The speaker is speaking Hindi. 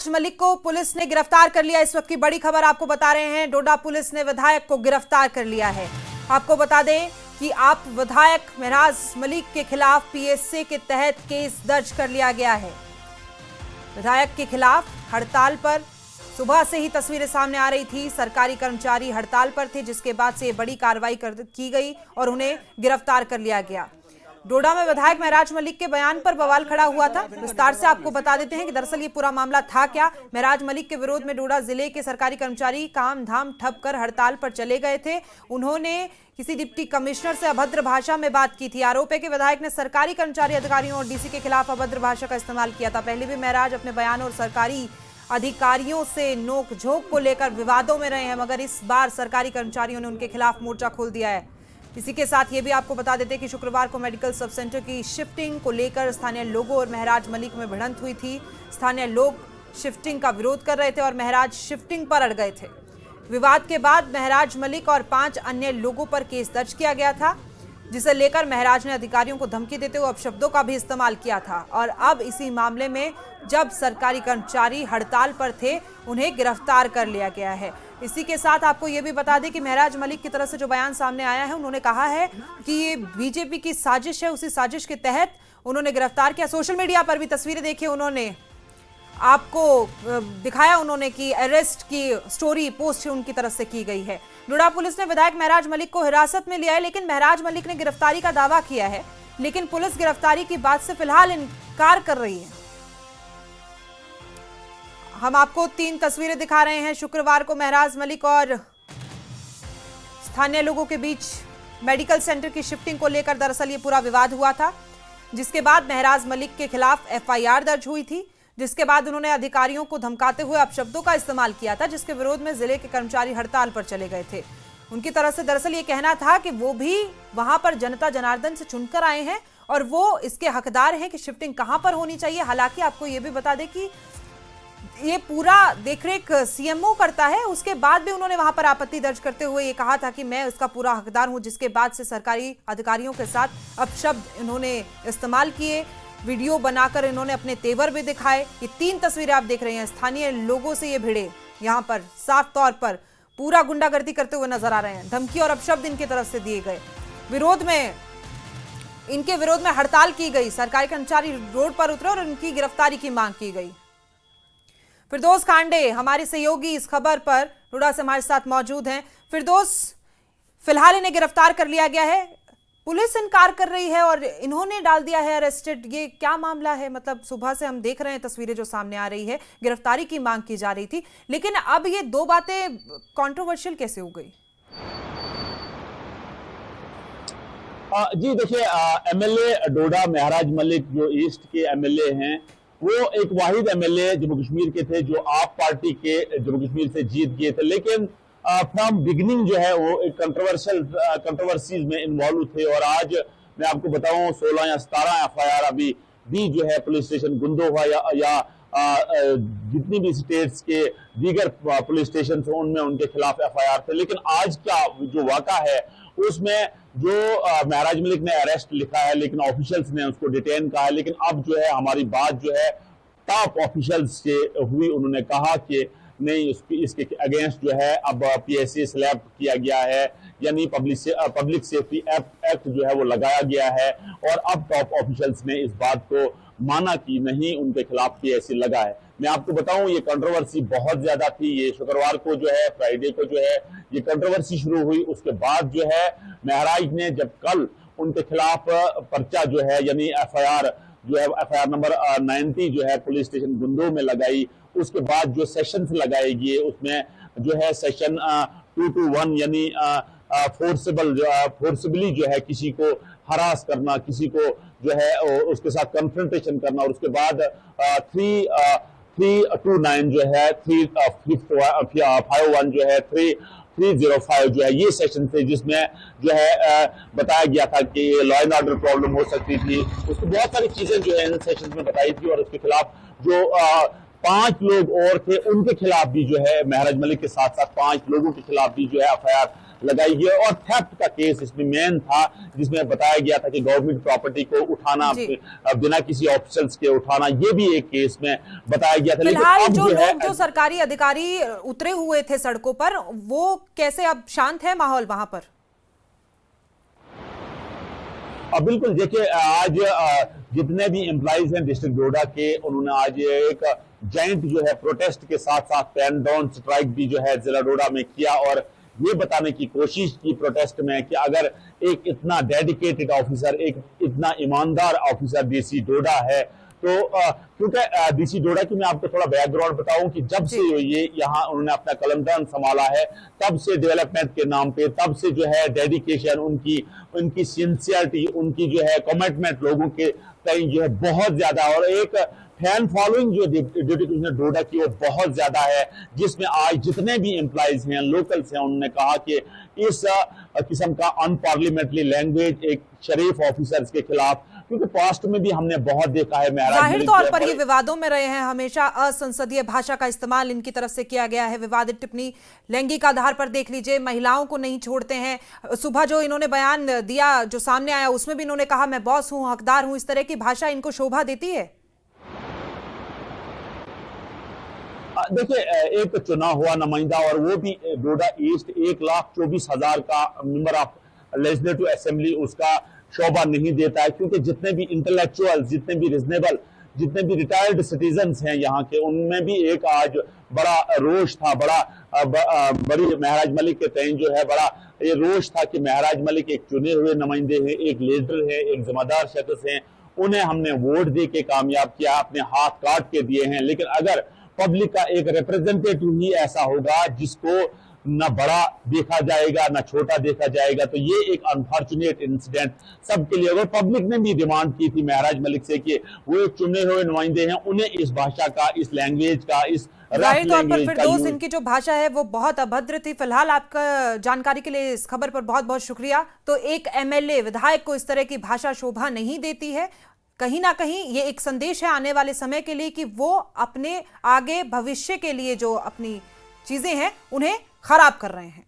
मलिक को पुलिस ने गिरफ्तार कर लिया। इस वक्त की बड़ी खबर आपको बता रहे हैं, डोडा पुलिस ने विधायक को गिरफ्तार कर लिया है। आपको बता दें कि आप विधायक महराज मलिक के खिलाफ पीएसए के तहत केस दर्ज कर लिया गया है। विधायक के खिलाफ हड़ताल पर सुबह से ही तस्वीरें सामने आ रही थी। सरकारी कर्मचारी हड़ताल पर थे, जिसके बाद से बड़ी कार्रवाई की गई और उन्हें गिरफ्तार कर लिया गया। डोडा में विधायक महराज मलिक के बयान पर बवाल खड़ा हुआ था। विस्तार से आपको बता देते हैं कि दरअसल ये पूरा मामला था क्या। महराज मलिक के विरोध में डोडा जिले के सरकारी कर्मचारी काम धाम ठप कर हड़ताल पर चले गए थे। उन्होंने किसी डिप्टी कमिश्नर से अभद्र भाषा में बात की थी। आरोप है कि विधायक ने सरकारी कर्मचारी अधिकारियों और डीसी के खिलाफ अभद्र भाषा का इस्तेमाल किया था। पहले भी महराज अपने बयान और सरकारी अधिकारियों से नोक-झोंक को लेकर विवादों में रहे हैं, मगर इस बार सरकारी कर्मचारियों ने उनके खिलाफ मोर्चा खोल दिया है। इसी के साथ ये भी आपको बता देते हैं कि शुक्रवार को मेडिकल सब सेंटर की शिफ्टिंग को लेकर स्थानीय लोगों और महराज मलिक में भिड़ंत हुई थी। स्थानीय लोग शिफ्टिंग का विरोध कर रहे थे और महराज शिफ्टिंग पर अड़ गए थे। विवाद के बाद महराज मलिक और 5 अन्य लोगों पर केस दर्ज किया गया था, जिसे लेकर महराज ने अधिकारियों को धमकी देते हुए अपशब्दों का भी इस्तेमाल किया था। और अब इसी मामले में जब सरकारी कर्मचारी हड़ताल पर थे, उन्हें गिरफ्तार कर लिया गया है। इसी के साथ आपको ये भी बता दें कि महराज मलिक की तरफ से जो बयान सामने आया है, उन्होंने कहा है कि ये बीजेपी की साजिश है। उसी साजिश के तहत उन्होंने गिरफ्तार किया। सोशल मीडिया पर भी तस्वीरें देखी उन्होंने, आपको दिखाया उन्होंने कि अरेस्ट की स्टोरी पोस्ट उनकी तरफ से की गई है। डोडा पुलिस ने विधायक महराज मलिक को हिरासत में लिया है, लेकिन महराज मलिक ने गिरफ्तारी का दावा किया है, लेकिन पुलिस गिरफ्तारी की बात से फिलहाल इनकार कर रही है। हम आपको 3 तस्वीरें दिखा रहे हैं। शुक्रवार को महराज मलिक और स्थानीय लोगों के बीच मेडिकल सेंटर की शिफ्टिंग को लेकर दरअसल ये पूरा विवाद हुआ था, जिसके बाद महराज मलिक के खिलाफ एफआईआर दर्ज हुई थी, जिसके बाद उन्होंने अधिकारियों को धमकाते हुए अपशब्दों का इस्तेमाल किया था, जिसके विरोध में जिले के कर्मचारी हड़ताल पर चले गए थे। उनकी तरफ से दरअसल ये कहना था कि वो भी वहां पर जनता जनार्दन से चुनकर आए हैं और वो इसके हकदार हैं कि शिफ्टिंग कहां पर होनी चाहिए। हालांकि आपको ये भी बता दें कि ये पूरा देखरेख सीएमओ करता है। उसके बाद भी उन्होंने वहां पर आपत्ति दर्ज करते हुए ये कहा था कि मैं इसका पूरा हकदार हूं, जिसके बाद से सरकारी अधिकारियों के साथ अपशब्द इन्होंने इस्तेमाल किए। वीडियो बनाकर इन्होंने अपने तेवर भी दिखाए। ये 3 तस्वीरें आप देख रहे हैं। स्थानीय लोगों से ये भिड़े यहाँ पर साफ तौर पर पूरा गुंडागर्दी करते हुए नजर आ रहे हैं। धमकी और अपशब्द इनकी तरफ से दिए गए। इनके विरोध में हड़ताल की गई। सरकारी कर्मचारी रोड पर उतरे और इनकी गिरफ्तारी की मांग की गई। फिरदौस खांडे हमारे सहयोगी इस खबर पर डोडा से हमारे साथ मौजूद हैं। फिरदौस, फिलहाल इन्हें गिरफ्तार कर लिया गया है, पुलिस इनकार कर रही है और इन्होंने डाल दिया है अरेस्टेड। ये क्या मामला है? मतलब सुबह से हम देख रहे हैं तस्वीरें जो सामने आ रही है, गिरफ्तारी की मांग की जा रही थी, लेकिन अब ये 2 बातें कंट्रोवर्शियल कैसे हो गई? जी देखिए, एमएलए डोडा महराज मलिक जो ईस्ट के एमएलए हैं, वो एक वाहिद एमएलए जम्मू कश्मीर के थे जो आप पार्टी के जम्मू कश्मीर से जीत गए थे, लेकिन फ्रॉम बिगिनिंग जो है वो एक कंट्रोवर्सीज में इन्वॉल्व थे। और आज मैं आपको बताऊं 16 या 17 एफआईआर अभी भी जो है पुलिस स्टेशन गुंदोहा या जितनी भी स्टेट्स के दीगर पुलिस स्टेशन थे उनमें उनके खिलाफ एफआईआर थे। लेकिन आज का जो वाक़ा है उसमें जो महराज मलिक ने अरेस्ट लिखा है, लेकिन ऑफिशियल्स ने उसको डिटेन कहा है। लेकिन अब जो है हमारी बात जो है टॉप ऑफिशियल्स से हुई। उन्होंने कहा कि नहीं, इसके अगेंस्ट जो है अब पीएसए स्लैब किया गया है, यानी पब्लिक सेफ्टी एक्ट जो है वो लगाया गया है। और अब टॉप ऑफिशियल्स ने इस बात को माना कि नहीं, उनके खिलाफ पीएसए लगा है। मैं आपको बताऊं ये कंट्रोवर्सी बहुत ज्यादा थी। ये शुक्रवार को जो है, फ्राइडे को जो है ये कंट्रोवर्सी शुरू हुई। उसके बाद जो है महराज ने जब कल उनके खिलाफ पर्चा जो है यानी एफआईआर नंबर 90 जो है पुलिस स्टेशन गुंदो में लगाई, उसके बाद जो सेशंस लगाए गए उसमें जो है सेशन 221 यानी फोर्सबली जो है किसी को हरास करना, किसी को जो है उसके साथ कन्फ्रंटेशन करना। और उसके बाद 329 जो है 351 जो है 305 जो है ये सेशन थे, जिसमें जो है बताया गया था कि लॉ एंड ऑर्डर प्रॉब्लम हो सकती थी। उसको बहुत सारी चीजें जो है इन सेशन में बताई थी। और उसके खिलाफ जो 5 लोग और थे उनके खिलाफ भी जो है महराज मलिक के साथ साथ 5 लोगों के खिलाफ भी जो है एफआईआर लगाई गई और थेफ्ट का केस इसमें मेन था, जिसमें बताया गया था कि गवर्नमेंट प्रॉपर्टी को उठाना, बिना किसी ऑफिसर्स के उठाना, ये भी एक केस में बताया गया था। फिलहाल जो सरकारी अधिकारी उतरे हुए थे सड़कों पर, वो कैसे, अब शांत है माहौल वहां पर? बिल्कुल, देखिए आज जितने भी एम्प्लॉइज हैं डिस्ट्रिक्ट डोडा के, उन्होंने आज एक जॉइंट जो है प्रोटेस्ट के साथ साथ पेन डाउन स्ट्राइक भी जो है जिला डोडा में किया और ये बताने की कोशिश की प्रोटेस्ट में कि अगर एक इतना डेडिकेटेड ऑफिसर, एक इतना ईमानदार ऑफिसर डीसी डोडा है, तो क्योंकि डीसी डोडा की मैं आपको थोड़ा बैकग्राउंड बताऊं कि जब से ये यहाँ उन्होंने अपना कलमदान संभाला है, तब से डेवलपमेंट के नाम पे, तब से जो है डेडिकेशन, उनकी सिंसियरिटी, उनकी जो है कमिटमेंट लोगों के तय जो है बहुत ज्यादा, और एक फैन फॉलोइंग जो डिप्टी कमिश्नर डोडा की वो बहुत ज्यादा है, जिसमें आज जितने भी एम्प्लॉइज हैं, लोकल्स हैं, उन्होंने कहा कि इस किस्म का अनपार्लियामेंट्री लैंग्वेज एक शरीफ ऑफिसर्स के खिलाफ, क्योंकि पास्ट में भी हमने बहुत देखा है। जाहिर तौर पर ये विवादों में रहे हैं, हमेशा असंसदीय भाषा का इस्तेमाल इनकी तरफ से किया गया है, विवादित टिप्पणी लैंगिक आधार पर देख लीजिए, महिलाओं को नहीं छोड़ते हैं। सुबह जो इन्होंने बयान दिया, जो सामने आया, उसमें भी इन्होंने कहा मैं बॉस हूं, हकदार हूं, इस तरह की भाषा इनको शोभा देती है? देखिए, एक चुना हुआ नुमाइंदा और वो भी डोडा ईस्ट 1,24,000 का मेंबर ऑफ लेजिस्लेटिव असेंबली उसका शोभा नहीं देता है, क्योंकि जितने भी इंटेलेक्चुअल, जितने भी रीजनेबल, जितने भी रिटायर्ड सिटीजन्स हैं यहाँ के, उनमें भी एक आज बड़ा रोष था, बड़ी महराज मलिक के तय जो है बड़ा ये रोष था कि महराज मलिक एक चुने हुए नुमाइंदे हैं, एक लीडर है, एक जिम्मेदार शख्स हैं, उन्हें हमने वोट दे के कामयाब किया, अपने हाथ काट के दिए हैं। लेकिन अगर पब्लिक का एक रिप्रेजेंटेटिव ही ऐसा होगा जिसको न बड़ा देखा जाएगा न छोटा देखा जाएगा, तो ये एक अनफॉर्चुनेट इंसिडेंट सबके लिए। और पब्लिक ने भी डिमांड की थी महराज मलिक से कि वो एक चुने हुए नुमाइंदे हैं, उन्हें इस भाषा का, इस लैंग्वेज का, इस जाहिर तौर पर फिरदौस, इनकी जो भाषा है वो बहुत अभद्र थी। फिलहाल आपका जानकारी के लिए इस खबर पर बहुत बहुत शुक्रिया। तो एक एमएलए, विधायक को इस तरह की भाषा शोभा नहीं देती है, कहीं ना कहीं ये एक संदेश है आने वाले समय के लिए कि वो अपने आगे भविष्य के लिए जो अपनी चीजें हैं उन्हें खराब कर रहे हैं।